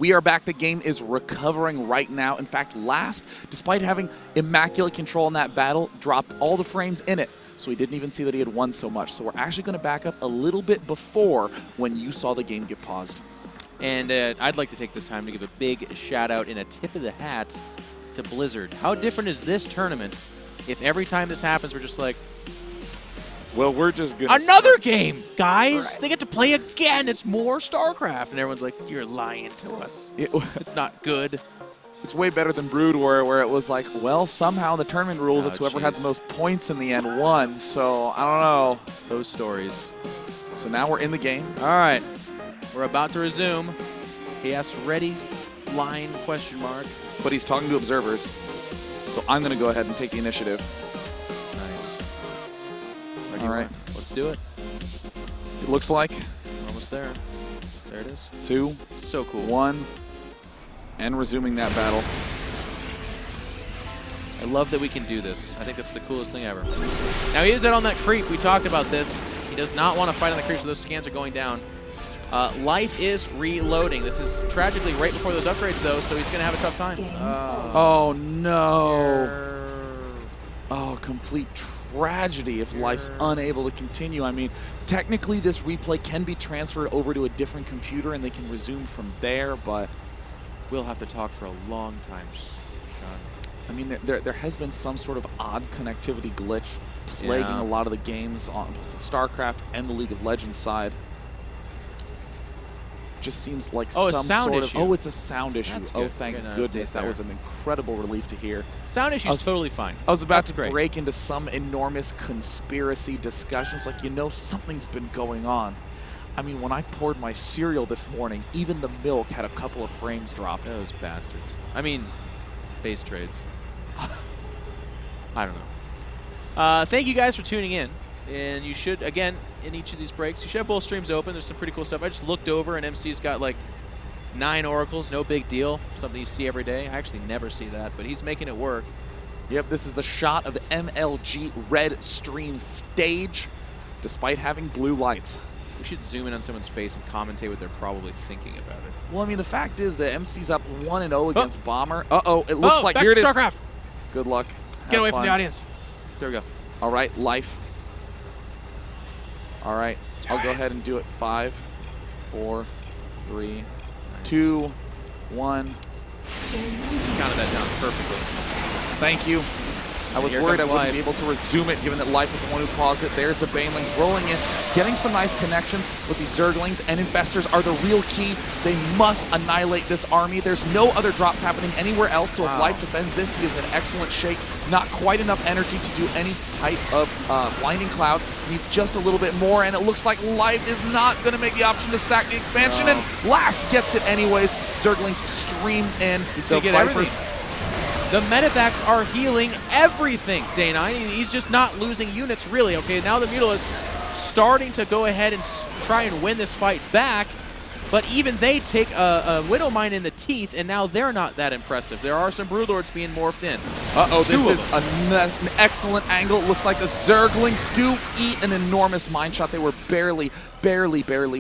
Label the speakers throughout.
Speaker 1: We are back. The game is recovering right now. In fact, Last, despite having immaculate control in that battle, dropped all the frames in it. So we didn't even see that he had won so much. So we're actually going to back up a little bit before when you saw the game get paused.
Speaker 2: And I'd like to take this time to give a big shout out and a tip of the hat to Blizzard. How different is this tournament if every time this happens we're just like,
Speaker 1: well, we're just going to...
Speaker 2: Another game, guys!
Speaker 1: Right.
Speaker 2: They get to play again! It's more StarCraft! And everyone's like, you're lying to us. It's not good.
Speaker 1: It's way better than Brood War, where it was like, well, somehow in the tournament rules, it's whoever had the most points in the end won. So, I don't know.
Speaker 2: Those stories.
Speaker 1: So now we're in the game.
Speaker 2: All right. We're about to resume. Chaos ready line question mark.
Speaker 1: But he's talking to observers. So I'm going to go ahead and take the initiative.
Speaker 2: All right, let's do it.
Speaker 1: It looks like
Speaker 2: almost there. There it is.
Speaker 1: 2,
Speaker 2: so cool.
Speaker 1: 1, and resuming that battle.
Speaker 2: I love that we can do this. I think that's the coolest thing ever. Now he is out on that creep. We talked about this. He does not want to fight on the creep, so those scans are going down. Life is reloading. This is tragically right before those upgrades, though, so he's going to have a tough time.
Speaker 1: Oh, no. Oh, complete tragedy if Life's unable to continue. I mean, technically this replay can be transferred over to a different computer and they can resume from there, but
Speaker 2: we'll have to talk for a long time, Sean.
Speaker 1: I mean, there has been some sort of odd connectivity glitch plaguing a lot of the games on StarCraft and the League of Legends side. Just seems like some sort of... Oh, it's a sound issue. Oh, thank goodness. That was an incredible relief to hear.
Speaker 2: Sound issue is totally fine.
Speaker 1: I was about to break into some enormous conspiracy discussions like, something's been going on. I mean, when I poured my cereal this morning, even the milk had a couple of frames dropped.
Speaker 2: Those bastards. I mean, base trades. I don't know. Thank you guys for tuning in. And you should, again, in each of these breaks, you should have both streams open. There's some pretty cool stuff. I just looked over and MC's got like 9 oracles, no big deal. Something you see every day. I actually never see that, but he's making it work.
Speaker 1: Yep, this is the shot of the MLG red stream stage, despite having blue lights.
Speaker 2: We should zoom in on someone's face and commentate what they're probably thinking about it.
Speaker 1: Well, I mean, the fact is that MC's up 1-0 against Bomber. Uh-oh, it looks like here it is.
Speaker 2: StarCraft.
Speaker 1: Good luck.
Speaker 2: Get away from the audience. There we go.
Speaker 1: All right, Life. All right, I'll go ahead and do it. 5, 4, 3, 2, 1.
Speaker 2: Counted that down perfectly.
Speaker 1: Thank you. I was worried I wouldn't be able to resume it given that Life was the one who paused it. There's the Banelings rolling in, getting some nice connections with these Zerglings, and Infestors are the real key. They must annihilate this army. There's no other drops happening anywhere else, so if Life defends this, he is in excellent shape. Not quite enough energy to do any type of Blinding Cloud. Needs just a little bit more, and it looks like Life is not going to make the option to sack the expansion, and Last gets it anyways. Zerglings stream in.
Speaker 2: He's going to get everything. The Medivacs are healing everything, Day9. He's just not losing units, really. Okay, now the Mutila's starting to go ahead and try and win this fight back, but even they take a Widow Mine in the teeth, and now they're not that impressive. There are some Broodlords being morphed in.
Speaker 1: Uh-oh, this is an excellent angle. It looks like the Zerglings do eat an enormous mine shot. They were barely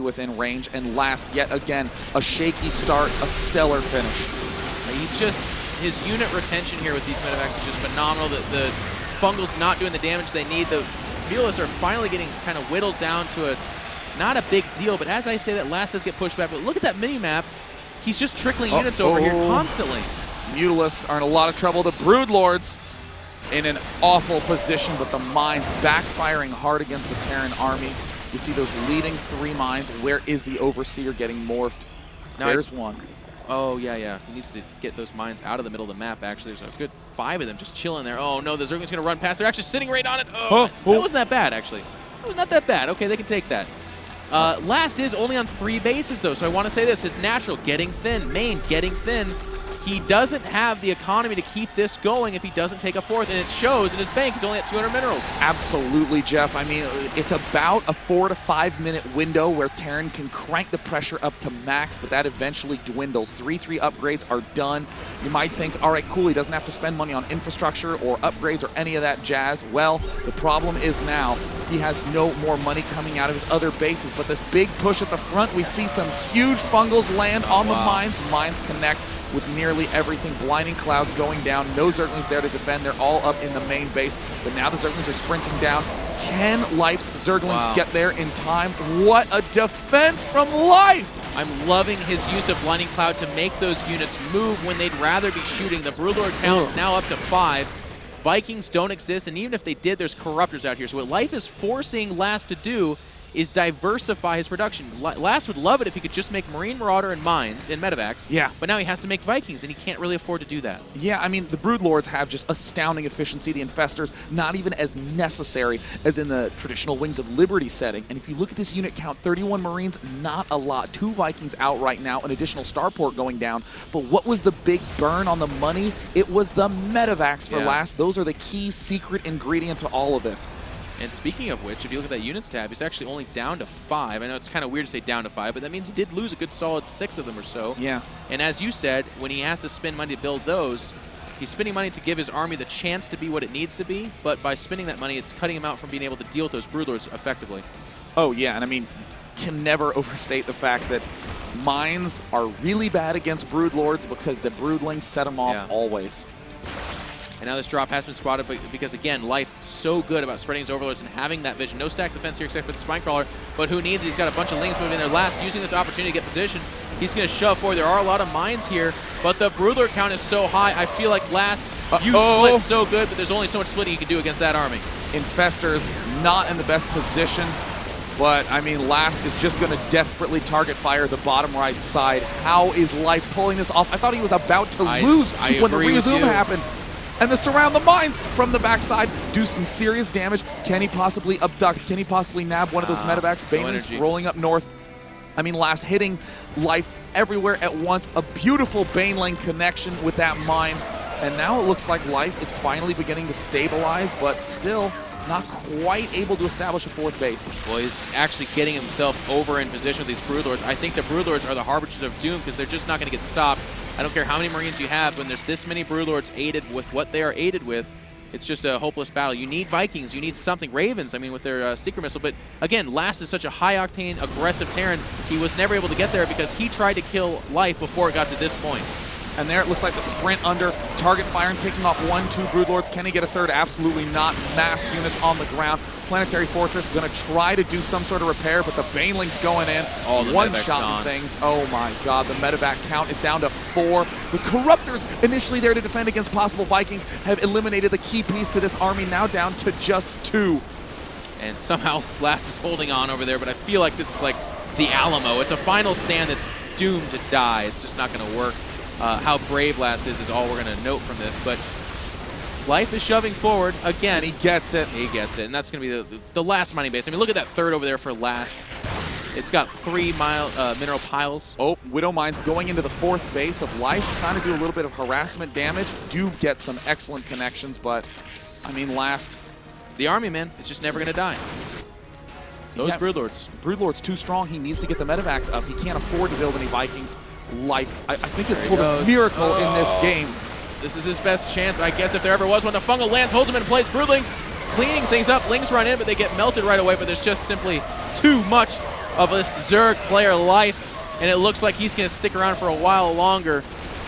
Speaker 1: within range, and Last, yet again, a shaky start, a stellar finish.
Speaker 2: He's just... His unit retention here with these Medivacs is just phenomenal. The Fungal's not doing the damage they need. The Mulas are finally getting kind of whittled down to not a big deal, but as I say that, Last does get pushed back. But look at that mini-map. He's just trickling units over here constantly.
Speaker 1: Mutalists are in a lot of trouble. The Broodlords in an awful position, but the mines backfiring hard against the Terran army. You see those leading 3 mines. Where is the Overseer getting morphed? Now there's one.
Speaker 2: Oh, yeah. He needs to get those mines out of the middle of the map, actually. There's a good 5 of them just chilling there. Oh, no, the Zergling's going to run past. They're actually sitting right on it. Oh, that wasn't that bad, actually. That was not that bad. Okay, they can take that. Last is only on 3 bases, though, so I want to say this. His natural, getting thin. Main, getting thin. He doesn't have the economy to keep this going if he doesn't take a 4th, and it shows in his bank. He's only at 200 minerals.
Speaker 1: Absolutely, Jeff. I mean, it's about a 4 to 5 minute window where Terran can crank the pressure up to max, but that eventually dwindles. 3-3 upgrades are done. You might think, all right, cool, he doesn't have to spend money on infrastructure or upgrades or any of that jazz. Well, the problem is now He has no more money coming out of his other bases, but this big push at the front, we see some huge fungals land on the mines. Mines connect with nearly everything. Blinding clouds going down. No Zerglings there to defend. They're all up in the main base, but now the Zerglings are sprinting down. Can Life's Zerglings get there in time? What a defense from Life!
Speaker 2: I'm loving his use of Blinding Cloud to make those units move when they'd rather be shooting. The Broodlord count now up to 5. Vikings don't exist, and even if they did, there's Corruptors out here. So what Life is forcing Last to do is diversify his production. Last would love it if he could just make Marine Marauder and Mines and Medivacs. Yeah. But now he has to make Vikings, and he can't really afford to do that.
Speaker 1: Yeah, I mean, the Broodlords have just astounding efficiency. The Infestors, not even as necessary as in the traditional Wings of Liberty setting. And if you look at this unit count, 31 Marines, not a lot. 2 Vikings out right now, an additional Starport going down. But what was the big burn on the money? It was the Medivacs for Last. Those are the key secret ingredient to all of this.
Speaker 2: And speaking of which, if you look at that units tab, he's actually only down to 5. I know it's kind of weird to say down to 5, but that means he did lose a good solid 6 of them or so.
Speaker 1: Yeah.
Speaker 2: And as you said, when he has to spend money to build those, he's spending money to give his army the chance to be what it needs to be, but by spending that money, it's cutting him out from being able to deal with those Broodlords effectively.
Speaker 1: Oh, yeah, and I mean, can never overstate the fact that Mines are really bad against Broodlords because the Broodlings set them off always.
Speaker 2: And now this drop has been spotted because, again, Life so good about spreading his Overlords and having that vision. No stack defense here except for the Spinecrawler, but who needs it? He's got a bunch of Lings moving in there. Last, using this opportunity to get position, he's going to shove forward. There are a lot of mines here, but the Broodlord count is so high. I feel like Last, you split so good, but there's only so much splitting you can do against that army.
Speaker 1: Infestors not in the best position, but, I mean, Last is just going to desperately target fire the bottom right side. How is Life pulling this off? I thought he was about to lose when the resume happened. And the surround the mines from the backside, do some serious damage. Can he possibly abduct? Can he possibly nab one of those Medivacs? Banelings rolling up north. I mean, Last hitting Life everywhere at once. A beautiful Baneling connection with that mine. And now it looks like Life is finally beginning to stabilize, but still not quite able to establish a 4th base.
Speaker 2: Well, he's actually getting himself over in position with these Broodlords. I think the Broodlords are the harbingers of doom because they're just not going to get stopped. I don't care how many Marines you have, when there's this many Broodlords aided with what they are aided with, it's just a hopeless battle. You need Vikings, you need something. Ravens, I mean, with their Seeker Missile. But again, Last is such a high-octane, aggressive Terran. He was never able to get there because he tried to kill Life before it got to this point.
Speaker 1: And there it looks like the sprint under, target fire and picking off 1, 2 Broodlords. Can he get a 3rd? Absolutely not. Mass units on the ground. Planetary Fortress going to try to do some sort of repair, but the Baneling's going in. One-shot things. Oh my god, the Medivac count is down to 4. The Corruptors, initially there to defend against possible Vikings, have eliminated the key piece to this army, now down to just 2.
Speaker 2: And somehow Last is holding on over there, but I feel like this is like the Alamo. It's a final stand that's doomed to die. It's just not going to work. How brave Last is all we're going to note from this, but Life is shoving forward again.
Speaker 1: He gets it.
Speaker 2: He gets it, and that's going to be the last mining base. I mean, look at that 3rd over there for Last. It's got 3 mineral piles.
Speaker 1: Oh, Widow Mines going into the 4th base of Life, trying to do a little bit of harassment damage. Do get some excellent connections, but, I mean, Last.
Speaker 2: The army, man, it's just never going to die. Those Broodlords.
Speaker 1: Broodlord's too strong. He needs to get the Medivacs up. He can't afford to build any Vikings. Life, I think, has pulled a miracle in this game.
Speaker 2: This is his best chance, I guess, if there ever was one. The fungal lands, holds him in place. Broodlings cleaning things up. Lings run in, but they get melted right away. But there's just simply too much of this Zerg player Life, and it looks like he's going to stick around for a while longer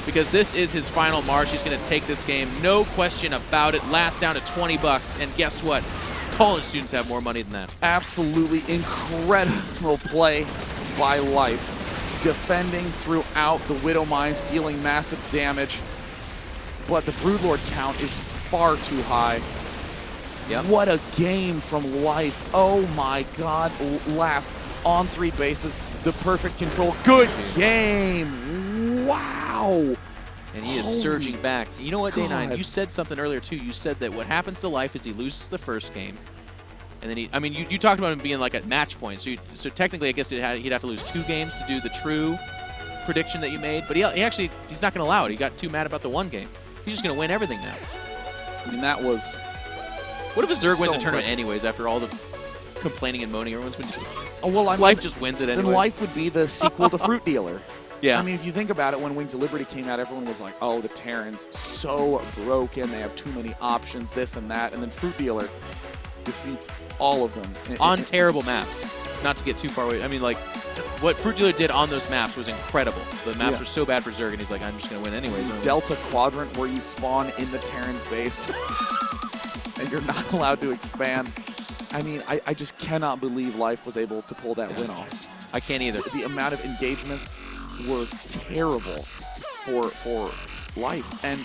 Speaker 2: because this is his final march. He's going to take this game, no question about it. Last down to 20 bucks, and guess what? College students have more money than that.
Speaker 1: Absolutely incredible play by Life. Defending throughout the Widow Mines, dealing massive damage. But the Broodlord count is far too high. Yep. What a game from Life. Oh my god. Last on 3 bases. The perfect control. Good game. Wow.
Speaker 2: And he is surging back. You know what, Day9? You said something earlier, too. You said that what happens to Life is he loses the 1st game. And then I mean, you talked about him being like at match point. So technically, I guess he'd have to lose 2 games to do the true prediction that you made. But he's not going to allow it. He got too mad about the 1 game. He's just going to win everything now.
Speaker 1: I mean, that was.
Speaker 2: What if a Zerg wins a tournament anyways after all the complaining and moaning? Everyone's been.
Speaker 1: Oh well,
Speaker 2: Life just wins it anyway.
Speaker 1: Then Life would be the sequel to Fruit Dealer.
Speaker 2: Yeah.
Speaker 1: I mean, if you think about it, when Wings of Liberty came out, everyone was like, oh, the Terrans, so broken. They have too many options, this and that. And then Fruit Dealer. defeats all of them.
Speaker 2: On terrible maps. Not to get too far away. I mean, like, what Fruit Dealer did on those maps was incredible. The maps were so bad for Zerg, and he's like, I'm just going to win anyway.
Speaker 1: Delta Quadrant, where you spawn in the Terran's base, and you're not allowed to expand. I mean, I just cannot believe Life was able to pull that win off.
Speaker 2: I can't either.
Speaker 1: The amount of engagements were terrible for Life. And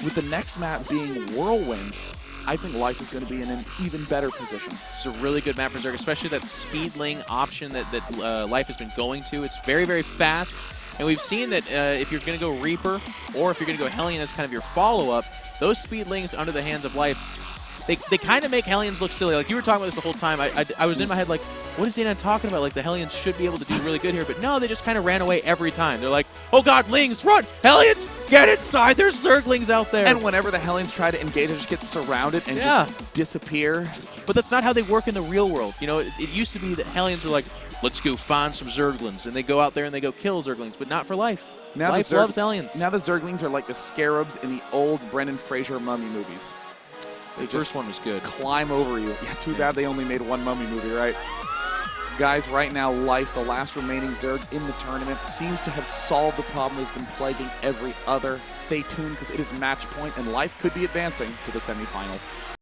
Speaker 1: with the next map being Whirlwind, I think Life is going to be in an even better position.
Speaker 2: It's a really good map for Zerg, especially that speedling option that Life has been going to. It's very, very fast. And we've seen that if you're going to go Reaper or if you're going to go Hellion as kind of your follow-up, those speedlings under the hands of Life, they kind of make Hellions look silly. Like, you were talking about this the whole time. I was in my head like, what is Dana talking about? Like, the Hellions should be able to do really good here. But no, they just kind of ran away every time. They're like, oh god, Lings, run! Hellions, get inside! There's Zerglings out there!
Speaker 1: And whenever the Hellions try to engage, they just get surrounded and just disappear.
Speaker 2: But that's not how they work in the real world. You know, it used to be that Hellions were like, let's go find some Zerglings. And they go out there and they go kill Zerglings, but not for Life.
Speaker 1: Now
Speaker 2: Life loves Hellions.
Speaker 1: Now the Zerglings are like the scarabs in the old Brendan Fraser mummy movies.
Speaker 2: The first one was good.
Speaker 1: Climb over you. Yeah, too bad they only made one mummy movie, right? Guys, right now, Life, the last remaining Zerg in the tournament, seems to have solved the problem that's been plaguing every other. Stay tuned, because it is match point, and Life could be advancing to the semifinals.